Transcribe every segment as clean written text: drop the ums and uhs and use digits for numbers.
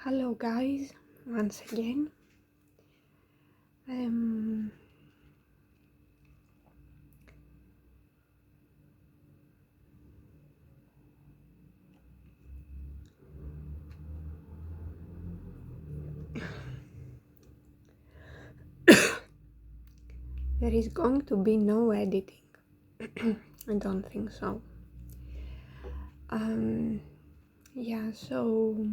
Hello guys, once again. There is going to be no editing. I don't think so. So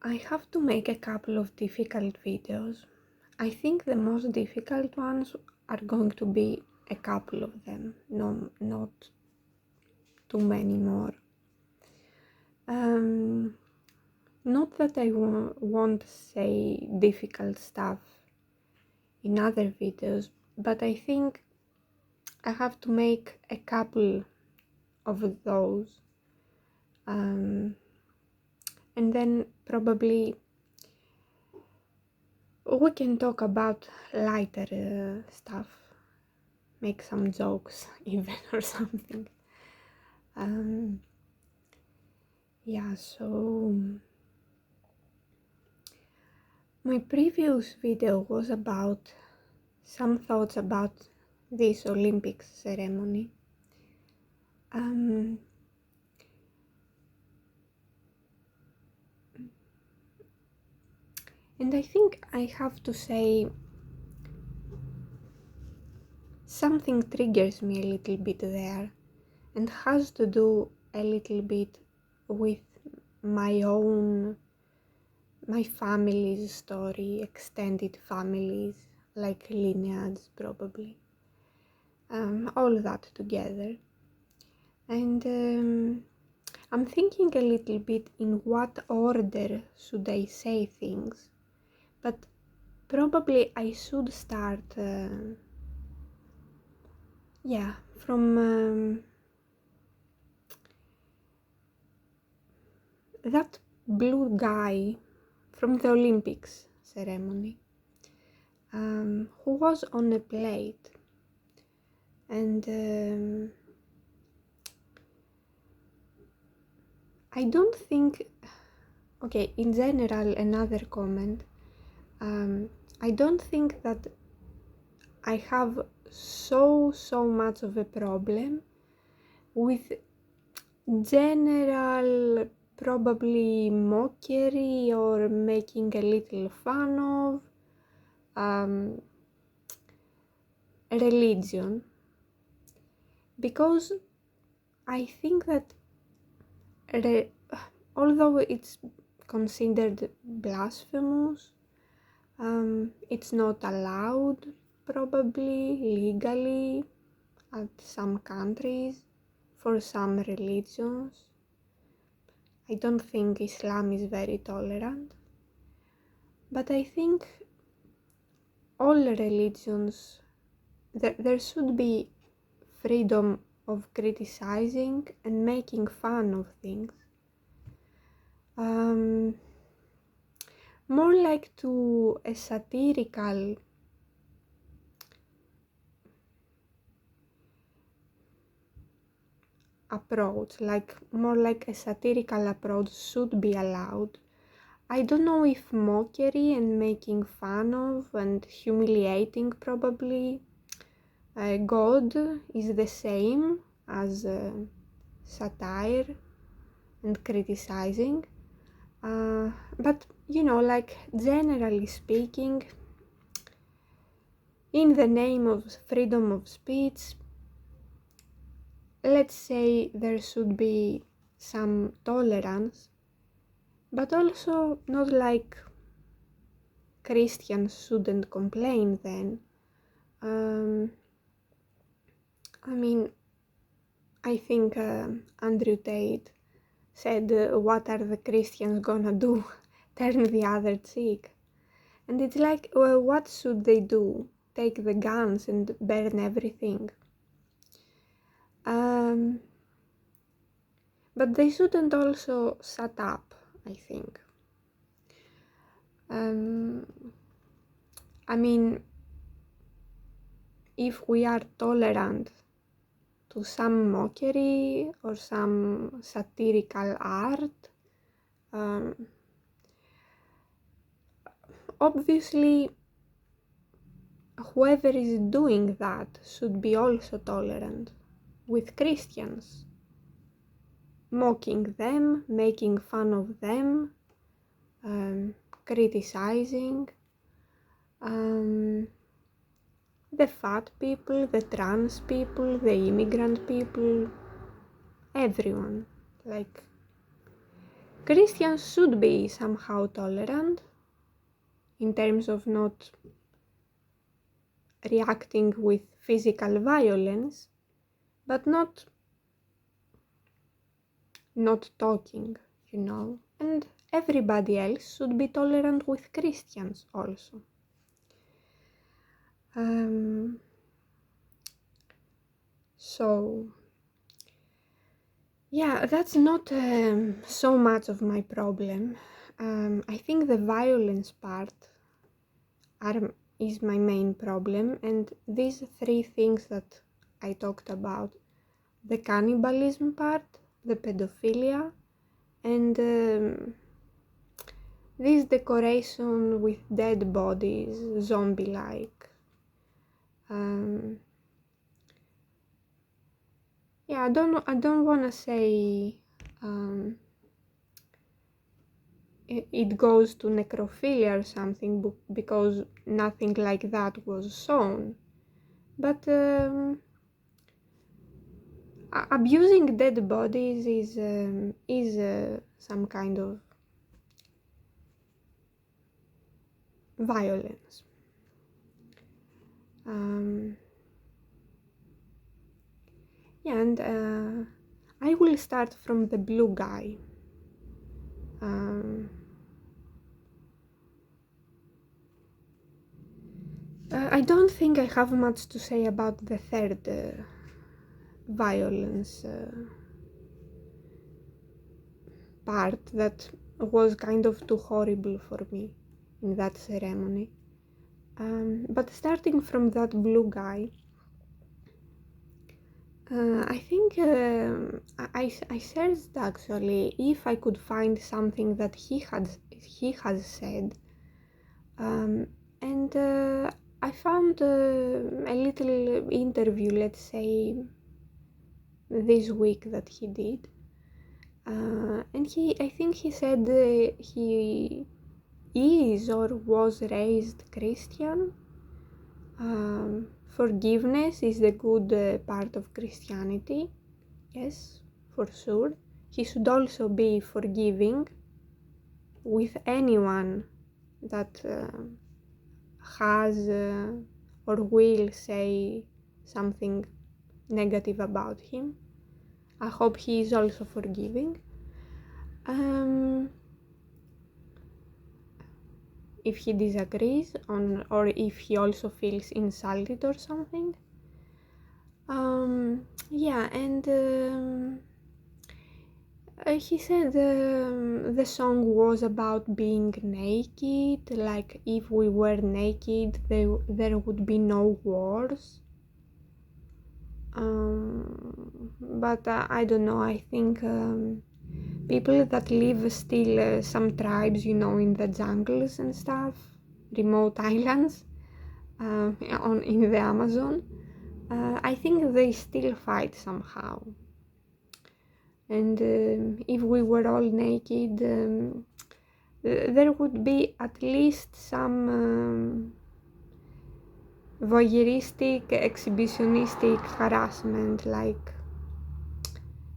I have to make a couple of difficult videos. I think the most difficult ones are going to be a couple of them, no, not too many more. Not that I won't say difficult stuff in other videos, but I think I have to make a couple of those, and then probably we can talk about lighter stuff, make some jokes even or something. So my previous video was about some thoughts about this Olympics ceremony. And I think I have to say something triggers me a little bit there and has to do a little bit with my family's story, extended families, like lineage probably, all that together. And I'm thinking a little bit in what order should I say things, but probably I should start from that blue guy from the Olympics ceremony, who was on a plate, and I don't think, okay, in general, another comment, I don't think that I have so much of a problem with general probably mockery or making a little fun of religion, because I think that although it's considered blasphemous, it's not allowed probably legally at some countries for some religions. I don't think Islam is very tolerant, but I think all religions, there should be freedom of criticizing and making fun of things. More like to a satirical approach, like more like a satirical approach should be allowed. I don't know if mockery and making fun of and humiliating probably God is the same as satire and criticizing, but like generally speaking, in the name of freedom of speech, let's say there should be some tolerance, but also not like Christians shouldn't complain then. I think Andrew Tate said, what are the Christians gonna do? Turn the other cheek. And it's like, well, what should they do? Take the guns and burn everything? But they shouldn't also shut up, I think. If we are tolerant to some mockery or some satirical art, Um, Obviously, whoever is doing that should be also tolerant with Christians, mocking them, making fun of them, criticizing the fat people, the trans people, the immigrant people, everyone. Like, Christians should be somehow tolerant in terms of not reacting with physical violence, but not talking, and everybody else should be tolerant with Christians also. So yeah, that's not so much of my problem. I think the violence part is my main problem, and these three things that I talked about, the cannibalism part, the pedophilia, and this decoration with dead bodies, zombie-like. Yeah, I don't want to say it goes to necrophilia or something, because nothing like that was shown. But abusing dead bodies is some kind of violence. Yeah, and I will start from the blue guy. I don't think I have much to say about the third violence part that was kind of too horrible for me in that ceremony. But starting from that blue guy, I think I searched actually if I could find something that he has said, and I found a little interview, let's say, this week that he did, and I think he said he is or was raised Christian. Forgiveness is the good part of Christianity. Yes, for sure. He should also be forgiving with anyone that has or will say something negative about him. I hope he is also forgiving. If he disagrees on, or if he also feels insulted or something. Yeah, and he said the song was about being naked, like if we were naked there would be no wars. But I don't know, I think people that live still, some tribes, in the jungles and stuff, remote islands in the Amazon, I think they still fight somehow. And if we were all naked, there would be at least some voyeuristic, exhibitionistic harassment, like,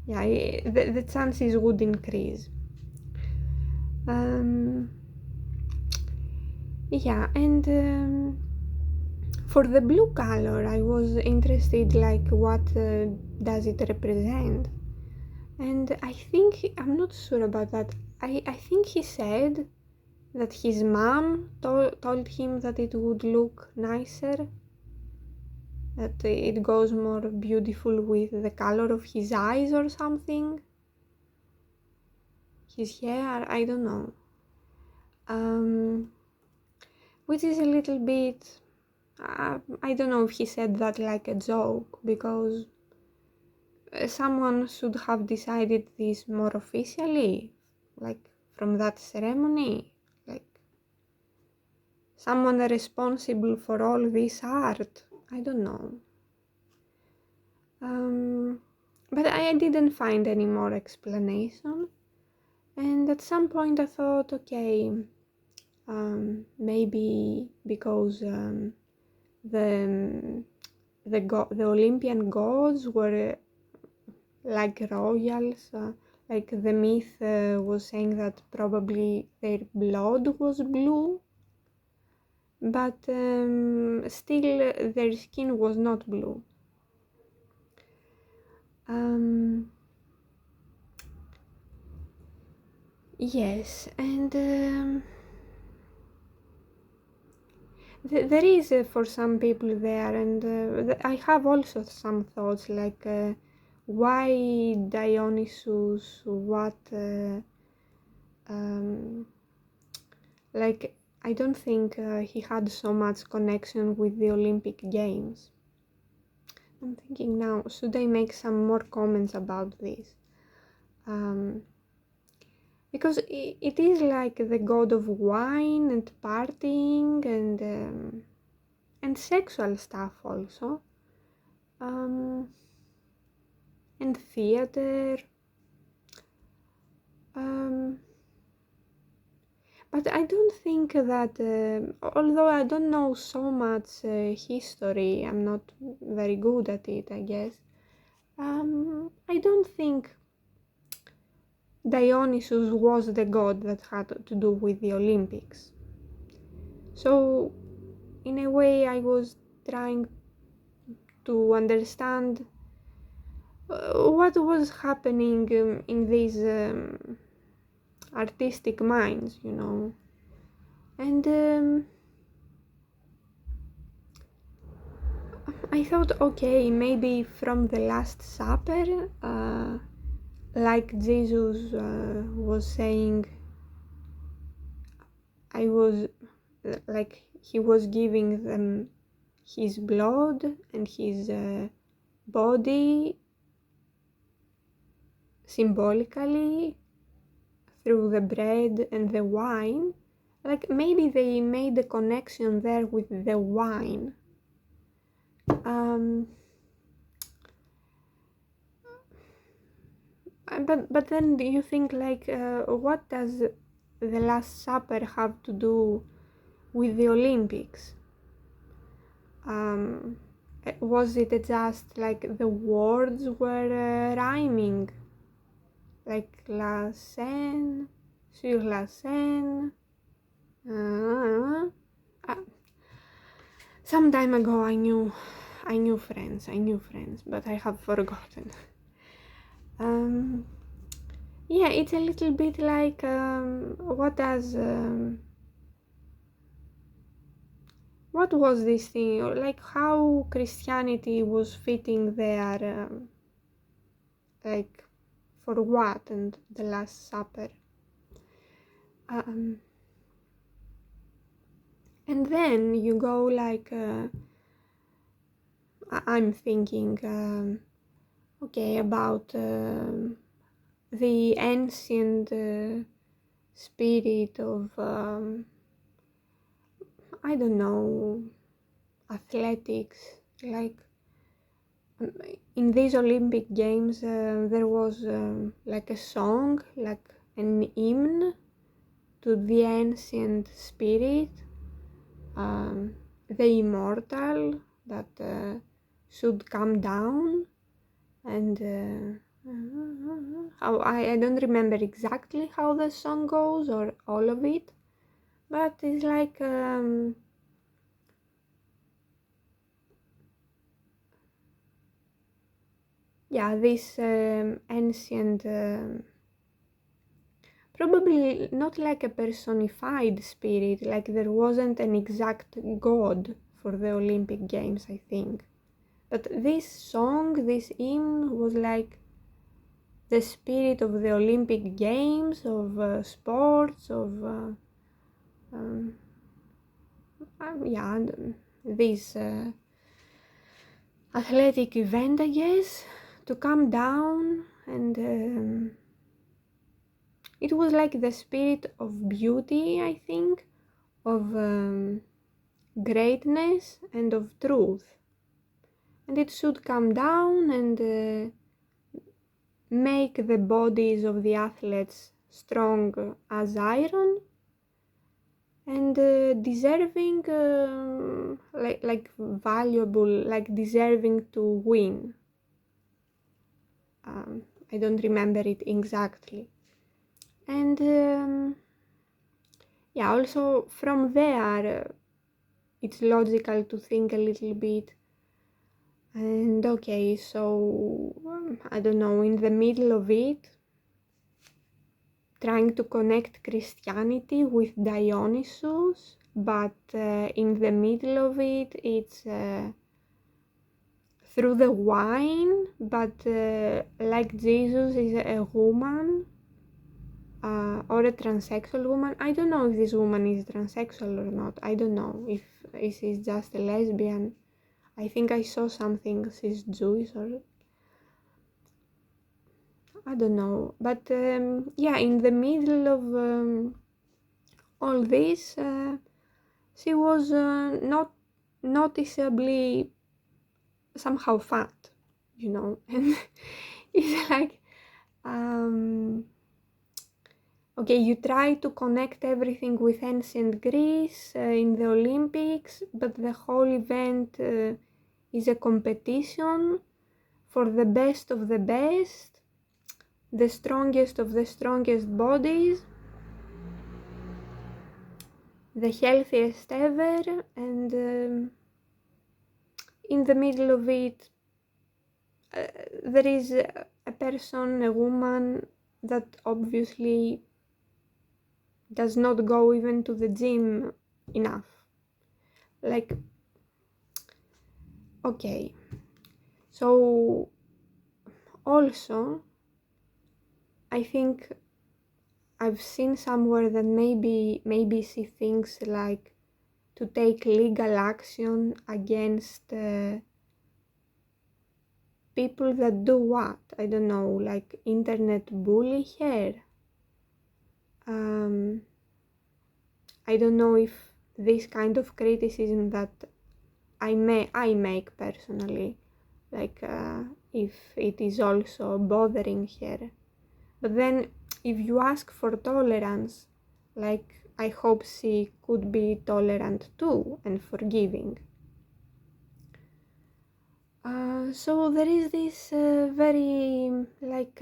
yeah, the chances would increase. Yeah, and for the blue color, I was interested, like, what does it represent? And I think, I'm not sure about that. I think he said that his mom told him that it would look nicer, that it goes more beautiful with the color of his eyes or something. His hair, I don't know. Which is a little bit, I don't know if he said that like a joke, because someone should have decided this more officially, like from that ceremony? Like someone responsible for all this art? I don't know. But I didn't find any more explanation. And at some point I thought, okay, maybe because the Olympian gods were like royals, like the myth was saying that probably their blood was blue, but still their skin was not blue. Yes, and there is for some people there, and I have also some thoughts like why Dionysus, what like I don't think he had so much connection with the Olympic Games. I'm thinking now, should I make some more comments about this? Because it is like the god of wine and partying and sexual stuff also, and theater. But I don't think that, although I don't know so much history, I'm not very good at it, I guess. I don't think Dionysus was the god that had to do with the Olympics. So, in a way, I was trying to understand what was happening in these artistic minds, you know. And I thought, okay, maybe from the Last Supper, like Jesus was saying, I was like he was giving them his blood and his body symbolically through the bread and the wine. Like maybe they made a connection there with the wine. But then you think like, what does the Last Supper have to do with the Olympics? Was it just like the words were rhyming, like la scène sur la scène? Some time ago I knew friends, but I have forgotten. Yeah, it's a little bit like what was this thing, like how Christianity was fitting there, like for what, and the Last Supper. And then you go like, I'm thinking, okay, about the ancient spirit of, I don't know, athletics. Like in these Olympic Games, there was like a song, like an hymn to the ancient spirit, the immortal that should come down, and how I don't remember exactly how the song goes or all of it, but it's like yeah, this ancient, probably not like a personified spirit, like there wasn't an exact god for the Olympic Games, I think. But this song, this hymn, was like the spirit of the Olympic Games, of sports, of yeah, this athletic event, I guess, to come down and it was like the spirit of beauty, I think, of greatness and of truth. And it should come down and make the bodies of the athletes strong as iron and deserving, like valuable, like deserving to win. I don't remember it exactly. And yeah, also from there, it's logical to think a little bit. And okay, so I don't know, in the middle of it, trying to connect Christianity with Dionysus, but in the middle of it, it's through the wine, but like Jesus is a woman or a transsexual woman. I don't know if this woman is transsexual or not. I don't know if she's just a lesbian. I think I saw something she's Jewish or I don't know. But yeah, in the middle of all this, she was not noticeably somehow fat, you know, and it's like, okay, you try to connect everything with ancient Greece in the Olympics, but the whole event is a competition for the best of the best, the strongest of the strongest bodies, the healthiest ever, and in the middle of it, there is a person, a woman that obviously does not go even to the gym enough. Like, okay, so also, I think I've seen somewhere that maybe she thinks like to take legal action against people that do what? I don't know, like internet bully her. I don't know if this kind of criticism that I make personally, like if it is also bothering her. But then if you ask for tolerance, like I hope she could be tolerant too and forgiving. So there is this very like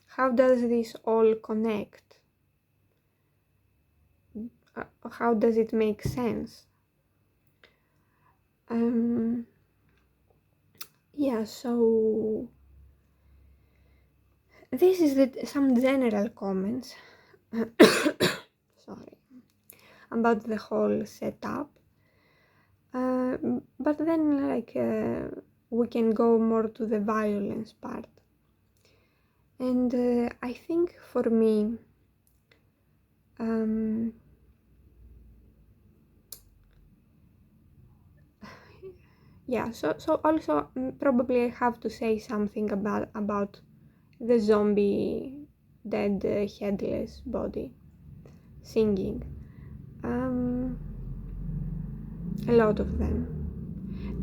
how does this all connect? How does it make sense? Yeah, so this is some general comments sorry, about the whole setup. But then like we can go more to the violence part. And I think for me, yeah, so also probably I have to say something about the zombie dead headless body singing. A lot of them.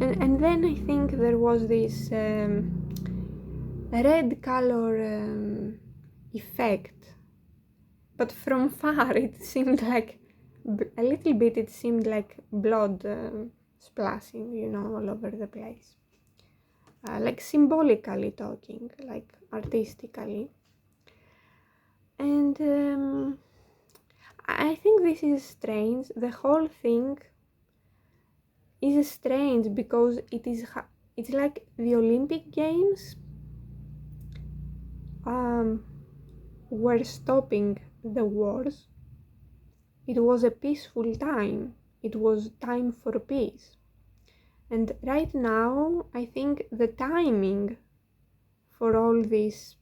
And then I think there was this red color effect, but from far it seemed like a little bit, it seemed like blood splashing, you know, all over the place. Like symbolically talking, like artistically. And I think this is strange. The whole thing is strange because it's like the Olympic Games were stopping the wars. It was a peaceful time. It was time for peace. And right now, I think the timing for all this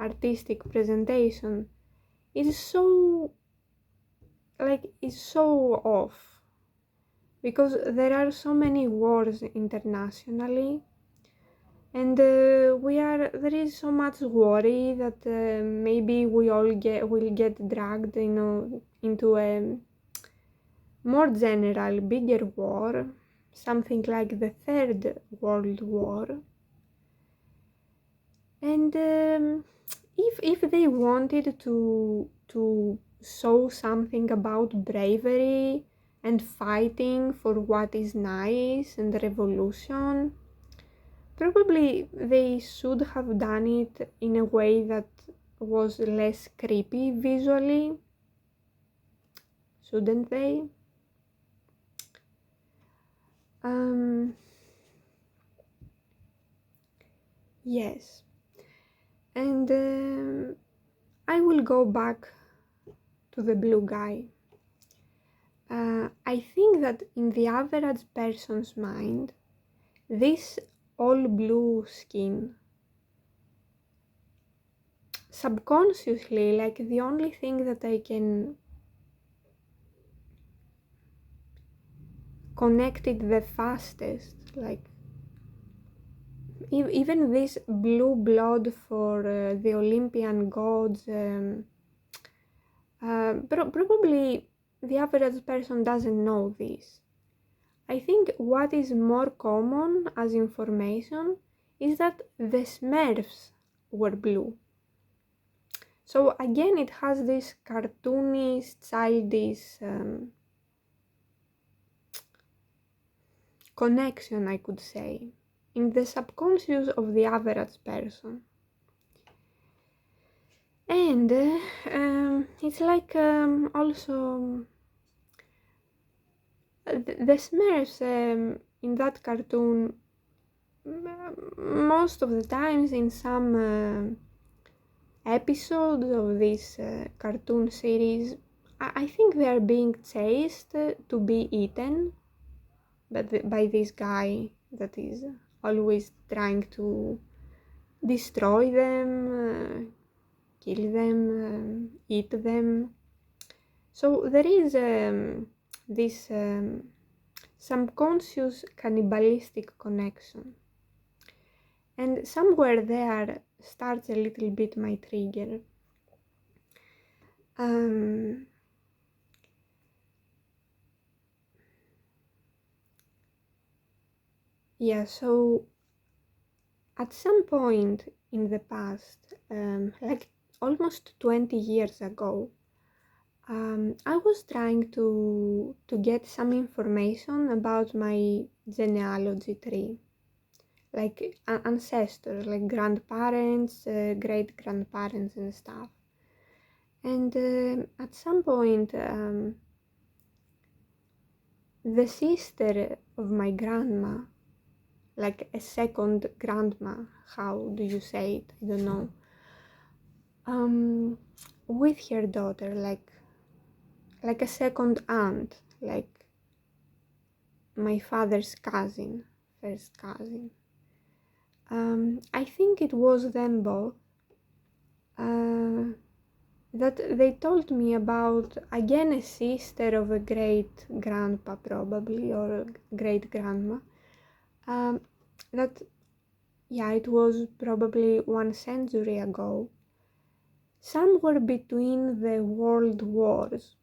artistic presentation is so off, because there are so many wars internationally, And there is so much worry that maybe will get dragged, into a more general, bigger war, something like the Third World War. And if they wanted to show something about bravery and fighting for what is nice and revolution, probably they should have done it in a way that was less creepy visually, shouldn't they? Yes. And I will go back to the blue guy. I think that in the average person's mind, this all blue skin, subconsciously, like the only thing that I can connect it the fastest, like even this blue blood for the Olympian gods, probably the average person doesn't know this. I think what is more common as information is that the Smurfs were blue. So again, it has this cartoonish, childish connection, I could say, in the subconscious of the average person. And it's like also the Smurfs in that cartoon, most of the times in some episodes of this cartoon series, I think they are being chased to be eaten by this guy that is always trying to destroy them, kill them, eat them. So there is this subconscious cannibalistic connection. And somewhere there starts a little bit my trigger. Yeah, so at some point in the past, like almost 20 years ago, I was trying to get some information about my genealogy tree, like ancestors, like grandparents, great grandparents, and stuff. And at some point, the sister of my grandma, like a second grandma, how do you say it? I don't know. With her daughter, like a second aunt, like my father's cousin, first cousin. I think it was them both that they told me about, again, a sister of a great grandpa, probably, or a great grandma. That, yeah, it was probably 1 century ago, somewhere between the world wars.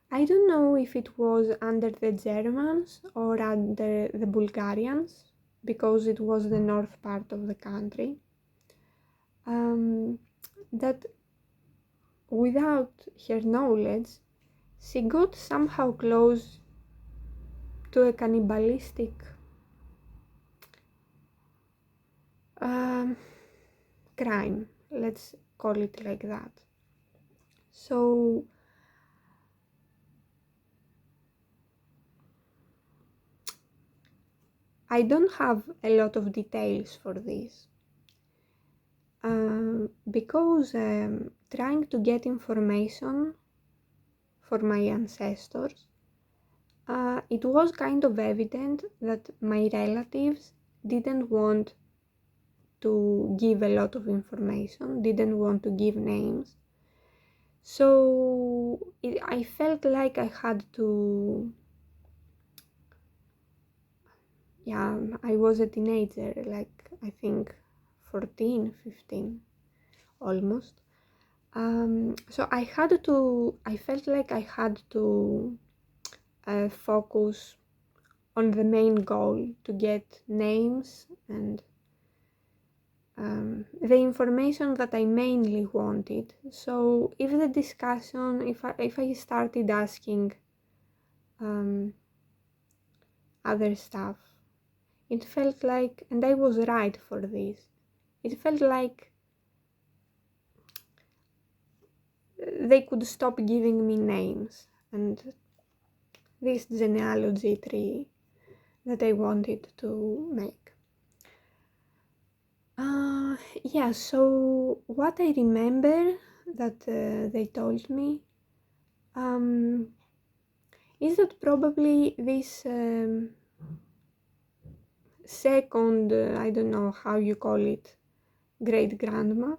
I don't know if it was under the Germans or under the Bulgarians, because it was the north part of the country, that without her knowledge, she got somehow close to a cannibalistic crime, let's call it like that. So I don't have a lot of details for this, because trying to get information for my ancestors, it was kind of evident that my relatives didn't want to give a lot of information, didn't want to give names. So I felt like I had yeah, I was a teenager, like I think 14, 15, almost. So I felt like I had to focus on the main goal to get names and the information that I mainly wanted. So if the discussion, if I started asking um, other stuff, it felt like, and I was right for this, it felt like they could stop giving me names and this genealogy tree that I wanted to make. Yeah, so what I remember that they told me um, is that probably this second, I don't know how you call it, great grandma,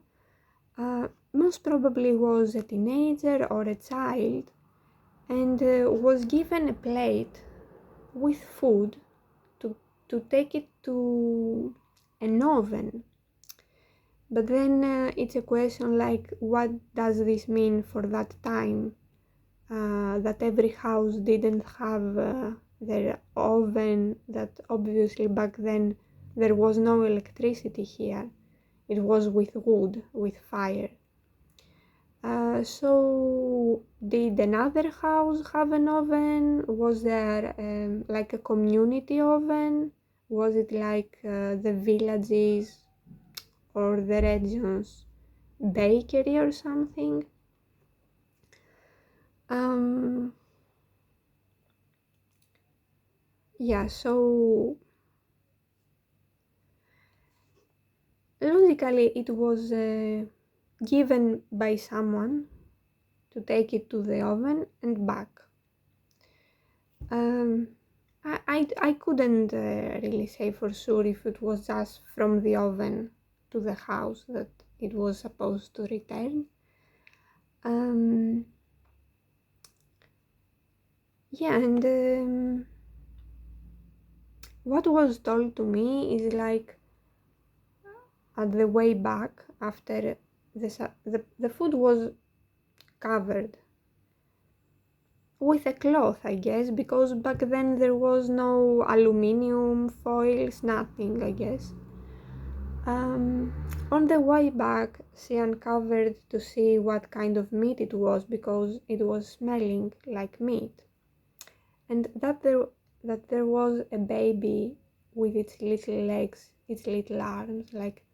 most probably was a teenager or a child and was given a plate with food to, to take it to an oven. But then it's a question like, what does this mean for that time? That every house didn't have their oven, that obviously back then there was no electricity here. It was with wood, with fire. So did another house have an oven? Was there like a community oven? Was it like the villages or the regions bakery or something? Um, yeah, so logically it was given by someone to take it to the oven and back. Um, I couldn't really say for sure if it was just from the oven to the house that it was supposed to return. Um, yeah, and what was told to me is like at the way back after the food was covered with a cloth, I guess, because back then there was no aluminium foils, nothing, I guess. On the way back, she uncovered to see what kind of meat it was because it was smelling like meat, and that there was a baby with its little legs, its little arms, like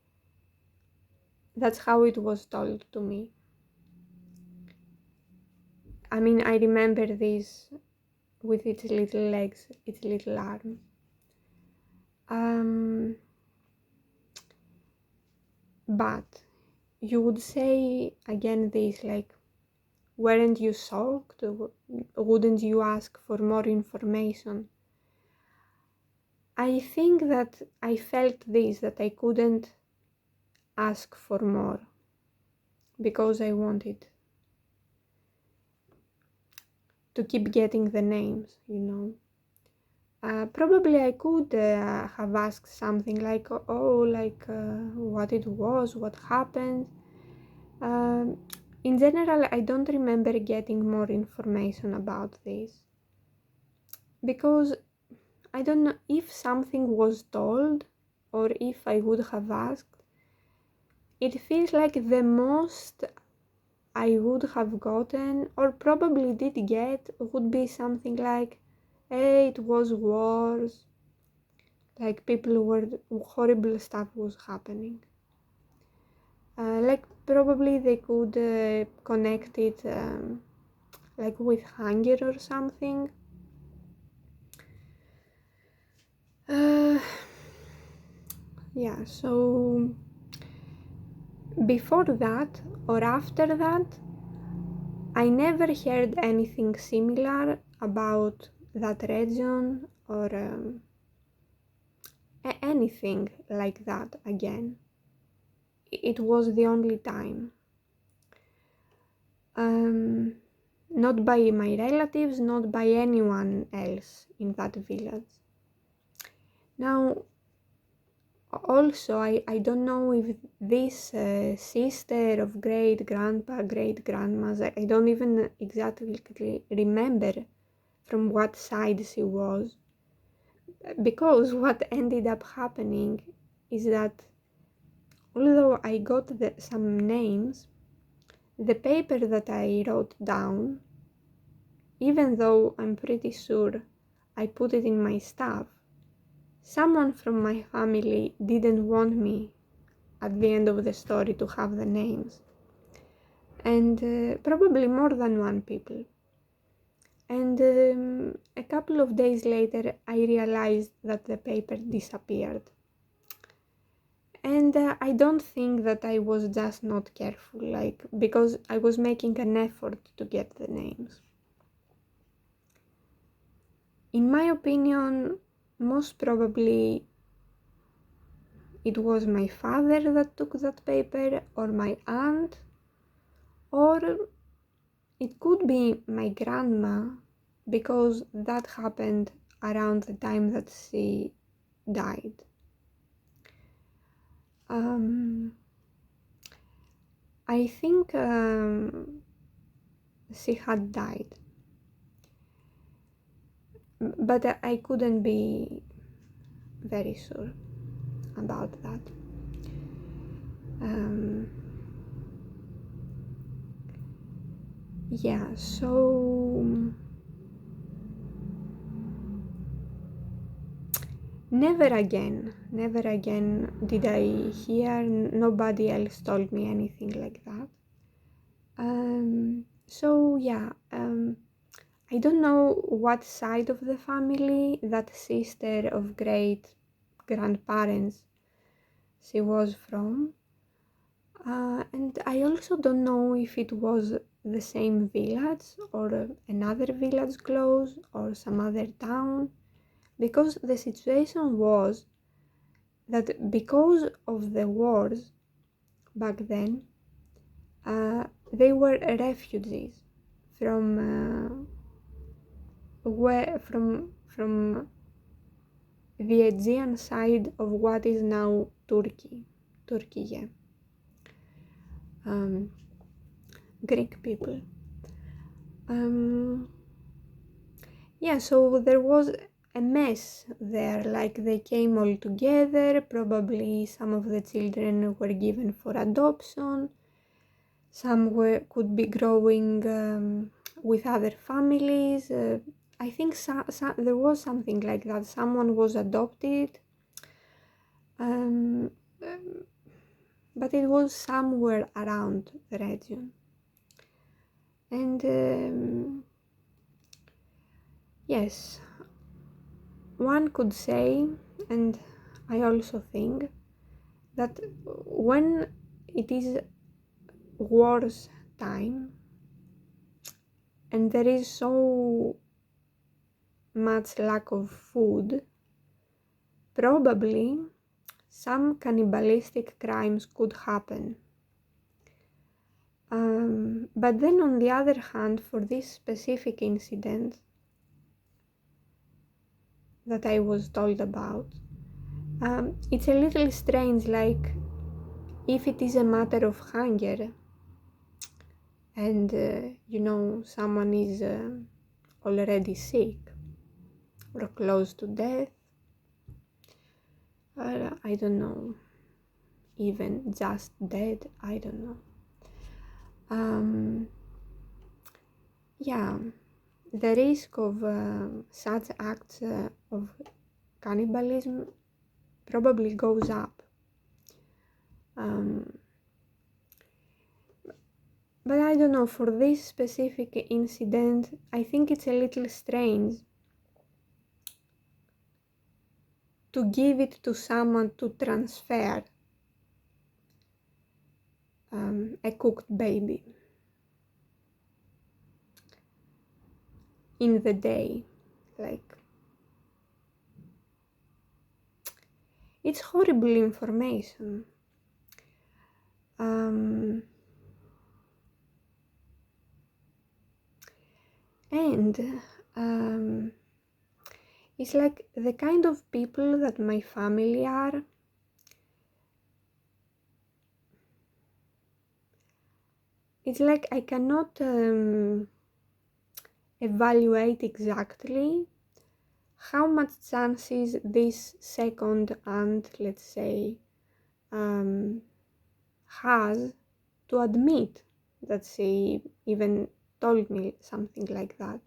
that's how it was told to me. I mean, I remember this with its little legs, its little arms. Um, but you would say again this like, weren't you shocked? Wouldn't you ask for more information? I think that I felt this, that I couldn't ask for more because I wanted to keep getting the names, you know. Probably I could have asked something like, oh, like what it was, what happened. Um, in general, I don't remember getting more information about this because I don't know if something was told or if I would have asked. It feels like the most I would have gotten, or probably did get, would be something like, hey, it was wars, like people were, horrible stuff was happening. Like probably they could connect it like with hunger or something. Uh, yeah, so before that or after that, I never heard anything similar about that region or anything like that again. It was the only time. Um, Not by my relatives, not by anyone else in that village. Now, also, I don't know if this sister of great grandpa, great grandmas, I don't even exactly remember from what side she was, because what ended up happening is that although I got some names, the paper that I wrote down, even though I'm pretty sure I put it in my stuff, someone from my family didn't want me at the end of the story to have the names, and probably more than one people. And a couple of days later, I realized that the paper disappeared. And I don't think that I was just not careful, like, because I was making an effort to get the names. In my opinion, most probably it was my father that took that paper, or my aunt, or it could be my grandma, because that happened around the time that she died. I think she had died, but I couldn't be very sure about that. Yeah, so never again did I hear, nobody else told me anything like that. So yeah, I don't know what side of the family that sister of great grandparents she was from. And I also don't know if it was the same village or another village close or some other town, because the situation was that because of the wars back then, they were refugees from from the Aegean side of what is now Turkey, yeah. Greek people. Yeah, so there was a mess there, like they came all together, probably some of the children were given for adoption, some could be growing with other families. I think there was something like that, someone was adopted, um, but it was somewhere around the region. And yes, one could say, and I also think, that when it is wars time and there is so much lack of food, probably some cannibalistic crimes could happen. But then on the other hand, for this specific incident that I was told about, it's a little strange, like if it is a matter of hunger and someone is already sick or close to death, or I don't know, even just dead, I don't know. Yeah, the risk of such acts of cannibalism probably goes up. But I don't know, for this specific incident, I think it's a little strange to give it to someone to transfer a cooked baby in the day. Like, it's horrible information. And It's like the kind of people that my family are. It's like I cannot evaluate exactly how much chances this second aunt, let's say, has to admit that she even told me something like that.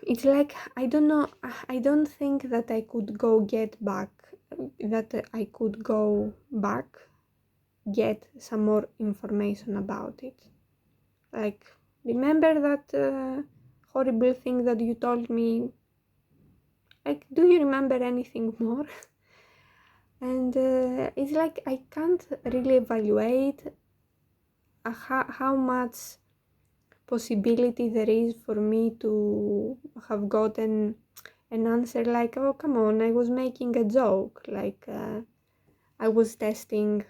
It's like I don't know. I don't think that I could go get back. That I could go back, get some more information about it. Like, remember that horrible thing that you told me? Like, do you remember anything more? And it's like I can't really evaluate how much possibility there is for me to have gotten an answer like, oh, come on, I was making a joke. Like, I was testing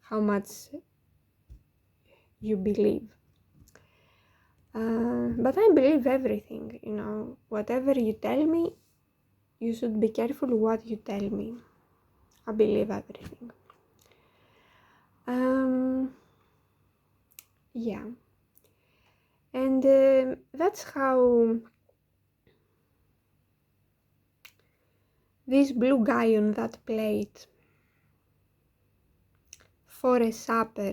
how much you believe. But I believe everything, whatever you tell me, you should be careful what you tell me. I believe everything. Yeah. And that's how this blue guy on that plate for a supper,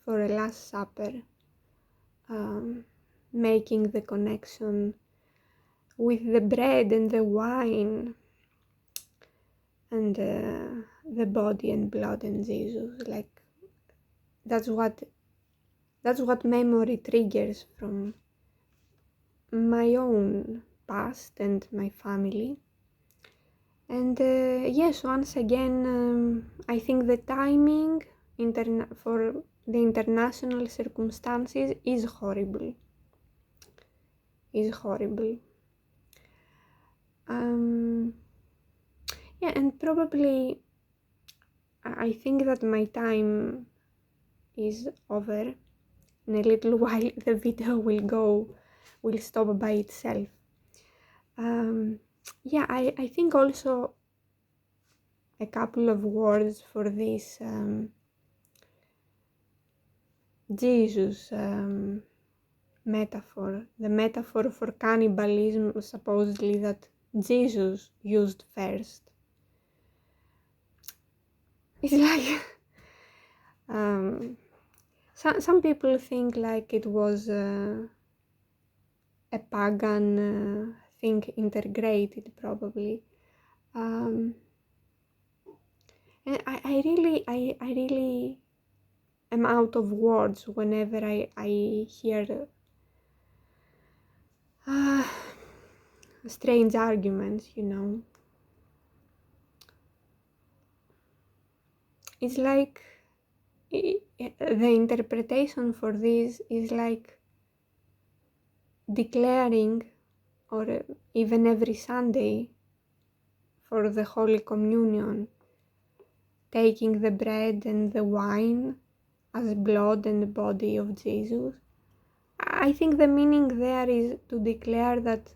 for a last supper, making the connection with the bread and the wine and the body and blood and Jesus. Like, that's what memory triggers from my own past and my family. And yes, once again, I think the timing for the international circumstances is horrible. Yeah, and probably I think that my time is over. In a little while, the video will stop by itself. Yeah, I think also a couple of words for this Jesus metaphor, the metaphor for cannibalism supposedly that Jesus used first. It's like some people think like it was a pagan thing integrated probably. And I really am out of words whenever I hear strange arguments, It's like the interpretation for this is like declaring, or even every Sunday for the Holy Communion, taking the bread and the wine as blood and body of Jesus. I think the meaning there is to declare that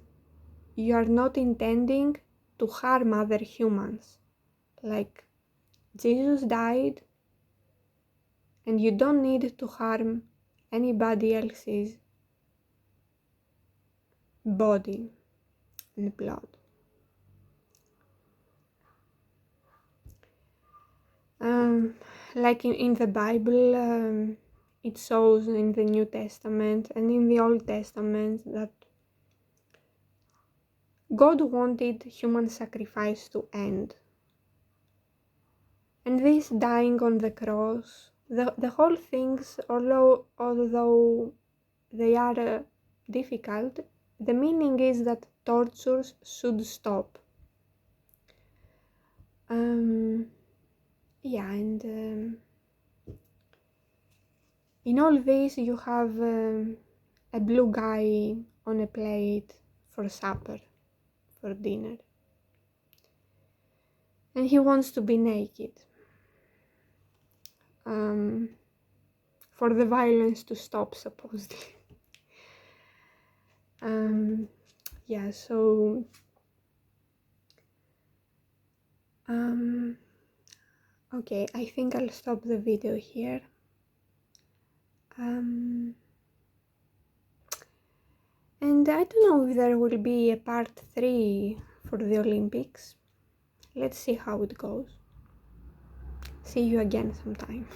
you are not intending to harm other humans. Like, Jesus died and you don't need to harm anybody else's body and blood. Like in the Bible, it shows in the New Testament and in the Old Testament that God wanted human sacrifice to end. And this dying on the cross, the whole things, although they are difficult, the meaning is that tortures should stop. Yeah, and in all this you have a blue guy on a plate for supper, for dinner. And he wants to be naked. for the violence to stop, supposedly. Yeah, so okay, I think I'll stop the video here. And I don't know if there will be a part 3 for the Olympics. Let's see how it goes. See you again sometime.